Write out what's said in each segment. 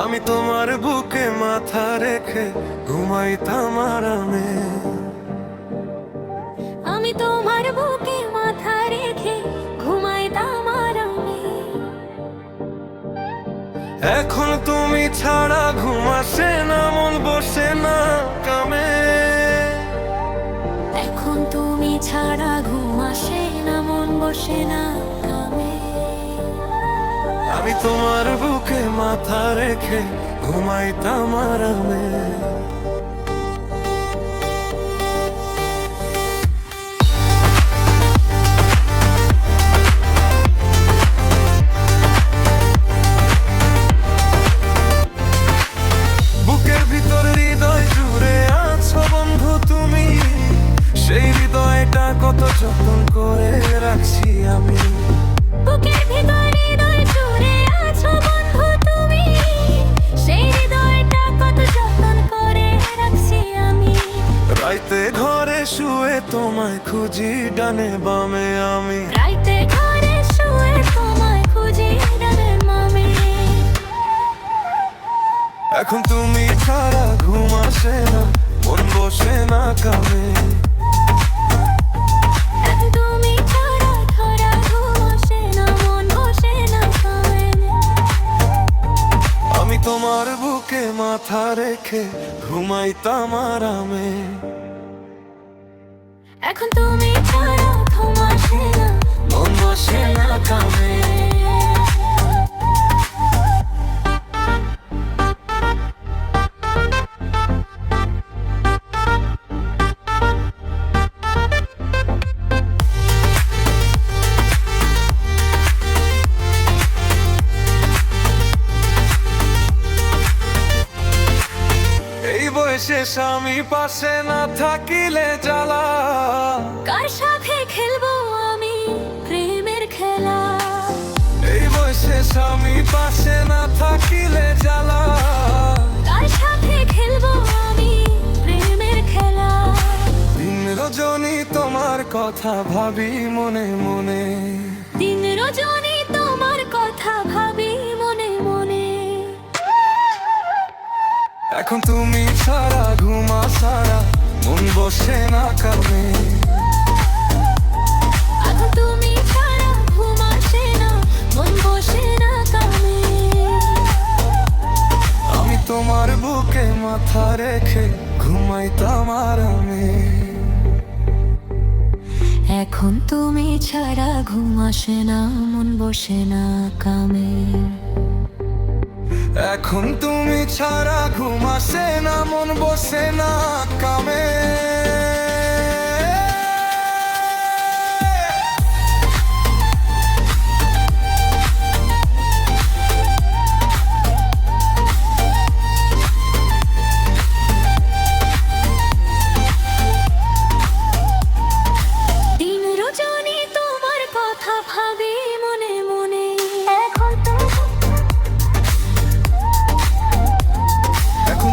আমি তোমার বুকে মাথা রেখে ঘুমাইতাম আরামে। আমি তোমার বুকে মাথা রেখে ঘুমাইতাম আরামে। এখন তুমি ছাড়া ঘুম আসে না, মন বসে না কামে। এখন তুমি ছাড়া ঘুম আসে না, মন বসে না কামে। আমি তোমার বুকে মাথা রেখে ঘুমাইতাম আরামে। বুকের ভিতর হৃদয় জুড়ে আছো বন্ধু তুমি, সেই হৃদয়টা কত যত্ন করে রাখছি আমি। বুকের ভিতর হৃদয় জুড়ে আছো বন্ধু তুমি, সেই হৃদয়টা কত যত্ন করে রাখছি আমি। রাইতে ঘরে শুয়ে তোমায় খুঁজি ডানে বামে আমি। রাইতে ঘরে শুয়ে তোমায় খুঁজি ডানে বামে। এখন তুমি ছাড়া ঘুম আসে না, মন বসে না কামে। এখন তুমি ছাড়া ধরা ঘুম আসে না, মন বসে না কামে। আমি তোমার বুকে মাথা রেখে ঘুমাইতাম আরামে। এখন তুমি ছাড়া ঘুম আসে না, মন বসে না কামে। এই বয়সে স্বামী পাশে না থাকিলে জ্বালা। কার সাথে খেলবো আমি প্রেমের খেলা। এই বয়সে স্বামী পাশে না থাকিলে জ্বালা। কার সাথে খেলবো আমি প্রেমের খেলা। দিন রজনী তোমার কথা ভাবি মনে মনে। দিন রজনী তোমার কথা ভাবি মনে মনে। এখন তুমি ছাড়া ঘুমা সারা মন বসে না কামে। এখন তুমি ছাড়া ঘুম আসে না, মন বসে না কামে। আমি তোমার বুকে মাথা রেখে ঘুমাইতাম আরামে। এখন তুমি ছাড়া ঘুম আসে না, মন বসে না কামে। এখন তুমি ছাড়া ঘুম আসে না, মন বসে না কামে। দিন রজনী তোমার কথা ভাবি মনে মনে। এখন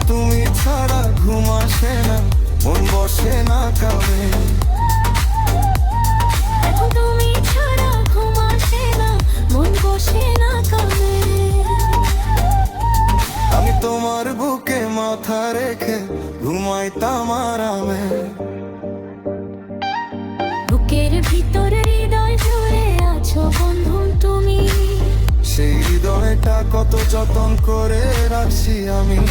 তুমি ছাড়া ঘুম আসে না, মন বসে না কামে। এখন তুমি ছাড়া ঘুম আসে না, মন বসে না কামে। আমি তোমার বুকে মাথা রেখে ঘুমাইতাম আরামে। বুকের ভিতর হৃদয় জুড়ে আছো বন্ধু তুমি, সেই হৃদয়টা কত যত্ন করে রাখছি আমি।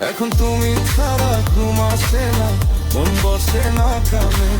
এখন তুমি ছাড়া ঘুম আসে না, মন বসে না কামে।